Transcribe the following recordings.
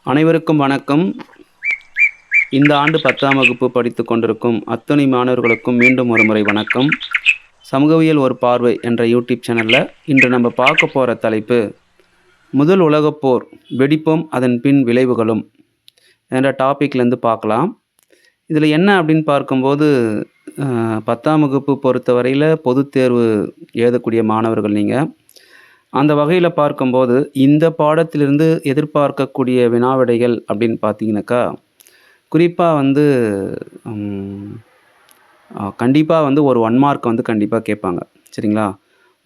அனைவருக்கும் வணக்கம். இந்த ஆண்டு 10ஆம் வகுப்பு படித்துக் கொண்டிருக்கும் அத்துணை மாணவர்களுக்கும் மீண்டும் ஒருமுறை வணக்கம். சமூகவியல் ஒரு பார்வை என்ற யூடியூப் சேனல்ல இன்று நம்ம பார்க்க போற தலைப்பு, முதல் உலகப் போர் வெடிப்பும் அதன் பின் விளைவுகளும் என்ற டாபிக்லேருந்து பார்க்கலாம். இதில் என்ன அப்படின்னு பார்க்கும்போது, 10ஆம் வகுப்பு பொறுத்தவரையில பொதுத் தேர்வு எழுதக்கூடிய மாணவர்கள் நீங்க. அந்த வகையில பார்க்கும்போது, இந்த பாடத்திலிருந்து எதிர்பார்க்கக்கூடிய வினாவிடைகள் அப்படின்னு பார்த்தீங்கன்னாக்கா, குறிப்பா வந்து ம் கண்டிப்பா வந்து ஒரு 1 மார்க் வந்து கண்டிப்பா கேட்பாங்க. சரிங்களா?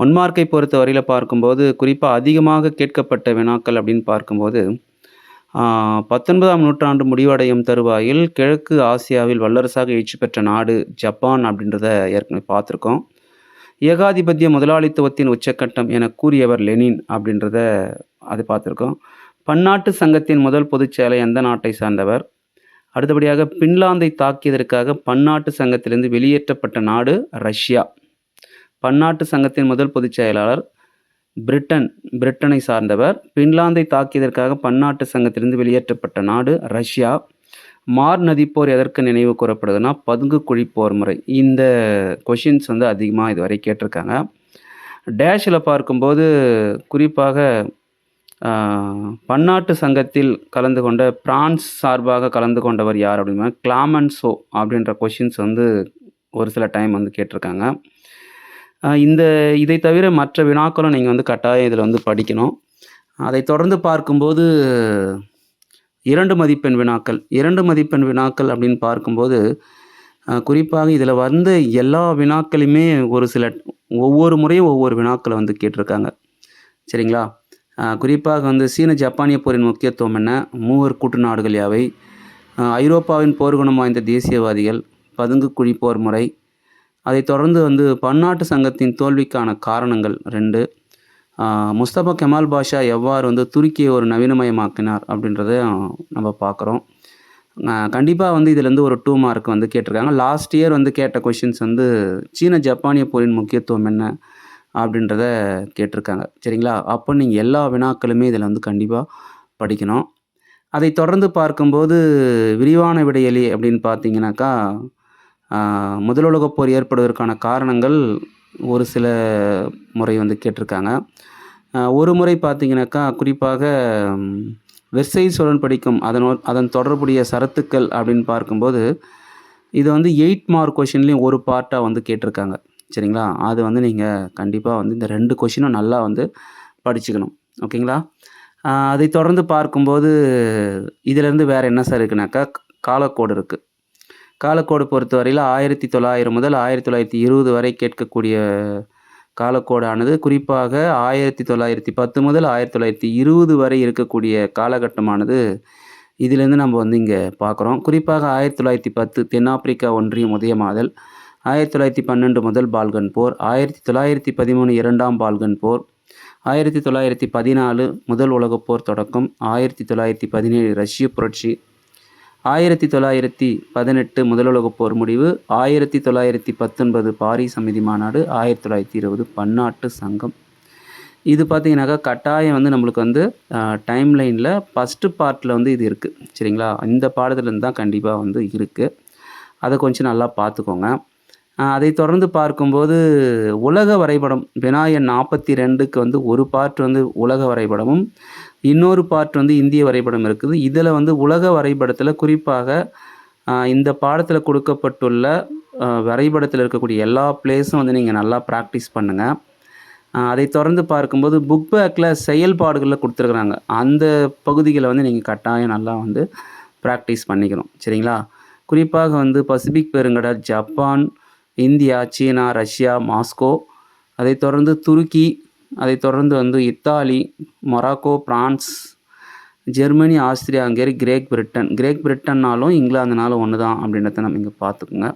1 மார்க்கை பொறுத்தவரையில பார்க்கும்போது, குறிப்பா அதிகமாக கேட்கப்பட்ட வினாக்கள் அப்படின்னு பார்க்கும்போது, 19ஆம் நூற்றாண்டு முடிவடையும் தருவாயில் கிழக்கு ஆசியாவில் வல்லரசாக எழுச்சி பெற்ற நாடு ஜப்பான் அப்படின்றத ஏற்கனவே பார்த்துருக்கோம். ஏகாதிபத்திய முதலாளித்துவத்தின் உச்சக்கட்டம் என கூறியவர் லெனின் அப்படின்றத அது பார்த்துருக்கோம். பன்னாட்டு சங்கத்தின் முதல் பொதுச் செயலர் எந்த நாட்டை சார்ந்தவர்? அடுத்தபடியாக பின்லாந்தை தாக்கியதற்காக பன்னாட்டு சங்கத்திலிருந்து வெளியேற்றப்பட்ட நாடு ரஷ்யா. பன்னாட்டு சங்கத்தின் முதல் பொதுச் செயலாளர் பிரிட்டனை சார்ந்தவர். பின்லாந்தை தாக்கியதற்காக பன்னாட்டு சங்கத்திலிருந்து வெளியேற்றப்பட்ட நாடு ரஷ்யா. மார் நதிப்போர் எதற்கு நினைவு கூறப்படுதுன்னா, பதுங்குக்குழி போர் முறை. இந்த கொஷின்ஸ் வந்து அதிகமாக இதுவரை கேட்டிருக்காங்க. டேஷில் பார்க்கும்போது குறிப்பாக பன்னாட்டு சங்கத்தில் கலந்து கொண்ட பிரான்ஸ் சார்பாக கலந்து கொண்டவர் யார் அப்படின்னா, கிளாமன்சோ அப்படின்ற கொஷின்ஸ் வந்து ஒரு சில டைம் வந்து கேட்டிருக்காங்க. இதை தவிர மற்ற வினாக்களும் நீங்கள் வந்து கட்டாயம் இதில் வந்து படிக்கணும். அதை தொடர்ந்து பார்க்கும்போது 2 மதிப்பெண் வினாக்கள். 2 மதிப்பெண் வினாக்கள் அப்படின்னு பார்க்கும்போது, குறிப்பாக இதில் வந்த எல்லா வினாக்களுமே ஒவ்வொரு முறையும் ஒவ்வொரு வினாக்களை வந்து கேட்டிருக்காங்க. சரிங்களா? குறிப்பாக வந்து சீன ஜப்பானிய போரின் முக்கியத்துவம் என்ன? மூவர் கூட்டு நாடுகள் யாவை? ஐரோப்பாவின் போர்க்குணம் வாய்ந்த தேசியவாதிகள், பதுங்குக்குழி போர் முறை. அதைத் தொடர்ந்து வந்து பன்னாட்டு சங்கத்தின் தோல்விக்கான காரணங்கள் 2. முஸ்தபா கெமால் பாஷா எவ்வாறு வந்து துருக்கியை ஒரு நவீனமயமாக்கினார் அப்படின்றத நம்ம பார்க்குறோம். கண்டிப்பாக வந்து இதுலேருந்து ஒரு 2 மார்க் வந்து கேட்டிருக்காங்க. லாஸ்ட் இயர் வந்து கேட்ட கொஷின்ஸ் வந்து சீன ஜப்பானிய போரின் முக்கியத்துவம் என்ன அப்படின்றத கேட்டிருக்காங்க. சரிங்களா? அப்போ நீங்கள் எல்லா வினாக்களுமே இதில் வந்து கண்டிப்பாக படிக்கணும். அதை தொடர்ந்து பார்க்கும்போது விரிவான விடையளி அப்படின்னு பார்த்தீங்கன்னாக்கா, முதல் உலகப் போர் ஏற்படுவதற்கான காரணங்கள் ஒரு சில முறை வந்து கேட்டிருக்காங்க. ஒரு முறை பார்த்தீங்கன்னாக்கா, குறிப்பாக வெர்சைல்ஸ் உடன்படிக்கும் அதன் தொடர்புடைய சரத்துக்கள் அப்படின்னு பார்க்கும்போது, இது வந்து 8 மார்க் கொஷின்லேயும் ஒரு பார்ட்டாக வந்து கேட்டிருக்காங்க. சரிங்களா? அது வந்து நீங்கள் கண்டிப்பாக வந்து இந்த 2 கொஷினும் நல்லா வந்து படிச்சுக்கணும். ஓகேங்களா? அதை தொடர்ந்து பார்க்கும்போது இதிலேருந்து வேறு என்ன சார் இருக்குனாக்கா, காலக்கோடு இருக்குது. காலக்கோடு பொறுத்தவரையில் 1900 முதல் 1920 வரை கேட்கக்கூடிய காலக்கோடானது குறிப்பாக 1910 முதல் 1920 வரை இருக்கக்கூடிய காலகட்டமானது இதிலேருந்து நம்ம வந்து இங்கே பார்க்குறோம். குறிப்பாக 1910 தென்னாப்பிரிக்கா ஒன்றியம் உதயமாதல், 1912 முதல் பால்கன் போர், 1913 இரண்டாம் பால்கன் போர், 1914 முதல் உலகப் போர் தொடக்கம், 1917 ரஷ்ய புரட்சி, 1918 முதல் உலகப் போர் முடிவு, 1919 பாரிஸ் அமைதி மாநாடு, 1920 பன்னாட்டு சங்கம். இது பார்த்தீங்கன்னாக்கா கட்டாயம் வந்து நம்மளுக்கு வந்து டைம் லைனில் ஃபஸ்ட்டு பார்ட்டில் வந்து இது இருக்குது. சரிங்களா? இந்த பாடத்துலேருந்து தான் கண்டிப்பாக வந்து இருக்குது. அதை கொஞ்சம் நல்லா பார்த்துக்கோங்க. அதை தொடர்ந்து பார்க்கும்போது உலக வரைபடம் வினா எண் 42க்கு வந்து ஒரு பார்ட் வந்து உலக வரைபடமும், இன்னொரு பார்ட் வந்து இந்திய வரைபடம் இருக்குது. இதில் வந்து உலக வரைபடத்தில் குறிப்பாக இந்த பாடத்தில் கொடுக்கப்பட்டுள்ள வரைபடத்தில் இருக்கக்கூடிய எல்லா பிளேஸும் வந்து நீங்கள் நல்லா ப்ராக்டிஸ் பண்ணுங்கள். அதை தொடர்ந்து பார்க்கும்போது புக் பேக்கில் செயல்பாடுகளில் கொடுத்துருக்குறாங்க. அந்த பகுதிகளை வந்து நீங்கள் கட்டாயம் நல்லா வந்து ப்ராக்டிஸ் பண்ணிக்கணும். சரிங்களா? குறிப்பாக வந்து பசிபிக் பெருங்கடல், ஜப்பான், இந்தியா, சீனா, ரஷ்யா, மாஸ்கோ, அதை தொடர்ந்து துருக்கி, அதை தொடர்ந்து வந்து Italy, Morocco, France, Germany, Austria, Hungary, கிரேக் பிரிட்டன்னாலும் இங்கிலாந்துனாலும் ஒன்று தான் அப்படின்றத நம்ம இங்கே பார்த்துக்குங்க.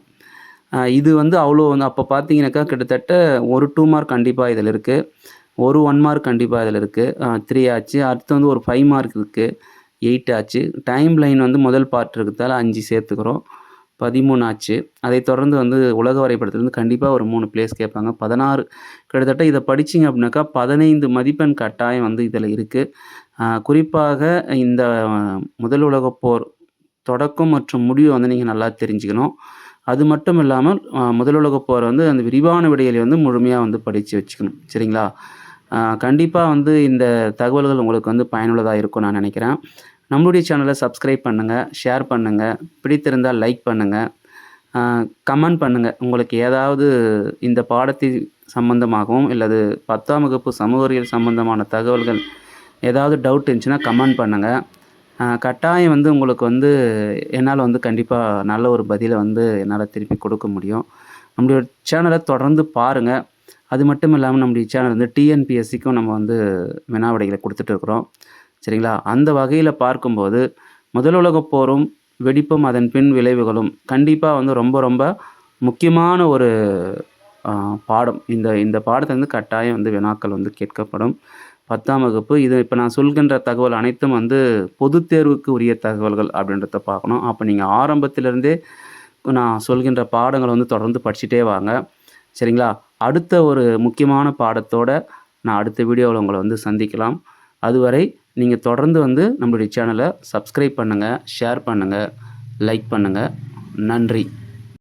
இது வந்து அவ்வளோ வந்து அப்போ பார்த்தீங்கன்னாக்கா கிட்டத்தட்ட ஒரு 2 மார்க் கண்டிப்பாக இதில் இருக்குது. ஒரு 1 மார்க் கண்டிப்பாக இதில் இருக்குது. 3 ஆச்சு. அடுத்து வந்து ஒரு 5 மார்க் இருக்குது. 8 ஆச்சு. டைம் லைன் வந்து முதல் பார்ட் இருக்கிறதால 5 சேர்த்துக்கிறோம். 13 ஆச்சு. அதைத் தொடர்ந்து வந்து உலக வரைபடத்திலேருந்து கண்டிப்பா ஒரு 3 பிளேஸ் கேட்பாங்க. 16 கிட்டத்தட்ட இத படிச்சீங்க அப்படின்னாக்கா 15 மதிப்பெண் கட்டாயம் வந்து இதில இருக்கு. குறிப்பாக இந்த முதல் உலகப் போர் தொடக்கம் மற்றும் முடிவு வந்து நீங்க நல்லா தெரிஞ்சுக்கணும். அது மட்டும் இல்லாமல் முதல் உலகப் போர் வந்து அந்த விரிவான விடைகளை வந்து முழுமையா வந்து படிச்சு வச்சுக்கணும். சரிங்களா? கண்டிப்பா வந்து இந்த தகவல்கள் உங்களுக்கு வந்து பயனுள்ளதா இருக்கும்னு நான் நினைக்கிறேன். நம்மளுடைய சேனலை சப்ஸ்கிரைப் பண்ணுங்க, ஷேர் பண்ணுங்க, பிடித்திருந்தால் லைக் பண்ணுங்க, கமெண்ட் பண்ணுங்க. உங்களுக்கு ஏதாவது இந்த பாடத்தின் சம்பந்தமாகவும் இல்லது 10ஆம் வகுப்பு சமூக அறிவியல் சம்பந்தமான தகவல்கள் ஏதாவது டவுட் இருந்துச்சுன்னா கமெண்ட் பண்ணுங்க. கட்டாயம் வந்து உங்களுக்கு வந்து என்னால வந்து கண்டிப்பா நல்ல ஒரு பதில வந்து என்னால திருப்பி கொடுக்க முடியும். நம்முடைய சேனலை தொடர்ந்து பாருங்க. அது மட்டும் இல்லாம நம்முடைய சேனல் வந்து டிஎன்பிஎஸ்சிக்கும் நம்ம வந்து வினா விடைகளை குடுத்துட்டு இருக்கிறோம். சரிங்களா? அந்த வகையில பார்க்கும்போது, முதல் உலகப் போரும், வெடிப்பும் அதன் பின் விளைவுகளும் கண்டிப்பா வந்து ரொம்ப ரொம்ப முக்கியமான ஒரு பாடம். இந்த பாடத்த வந்து கட்டாயம் வந்து வினாக்கள் வந்து கேட்கப்படும். 10ஆம் வகுப்பு. இது இப்ப நான் சொல்கின்ற தகவல் அனைத்தும் வந்து பொதுத் தேர்வுக்கு உரிய தகவல்கள் அப்படின்றத பார்க்கணும். அப்ப நீங்க ஆரம்பத்திலிருந்தே நான் சொல்கின்ற பாடங்கள வந்து தொடர்ந்து படிச்சுட்டே வாங்க. சரிங்களா? அடுத்த ஒரு முக்கியமான பாடத்தோட நான் அடுத்த வீடியோவுல உங்கள வந்து சந்திக்கலாம். அதுவரை நீங்க தொடர்ந்து வந்து நம்மளுடைய சேனலை சப்ஸ்கிரைப் பண்ணுங்க, ஷேர் பண்ணுங்க, லைக் பண்ணுங்க. நன்றி.